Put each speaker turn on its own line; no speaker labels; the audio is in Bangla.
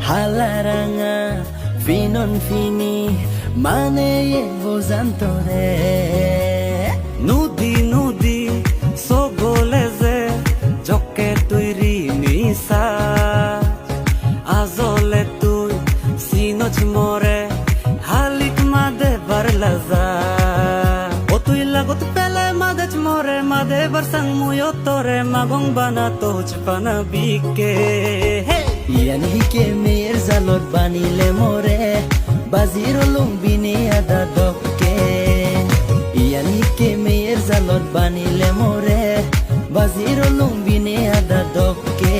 হালারাঙা ফিনন ফিনি মানে বোঝান্ত রে
নুদি নুদি সগলে যে জকে তুই রিনিসা আজলে তুই সিনচ মরে হালিক মাদে বারলাজা ও তুই লাগত পেলে মাদেচ মরে মাদে বারসাং মুয়ো তোরে মাগং বানা তোচ পানা বিকে
ইয়ান হিকে মেয়ের জালত বানিলে মরে বাজির লুম্বিনি আদা দকে ইয়ান হিকে মেয়ের জালত বানিলে মরে বাজির লুম্বিনি আদা দকে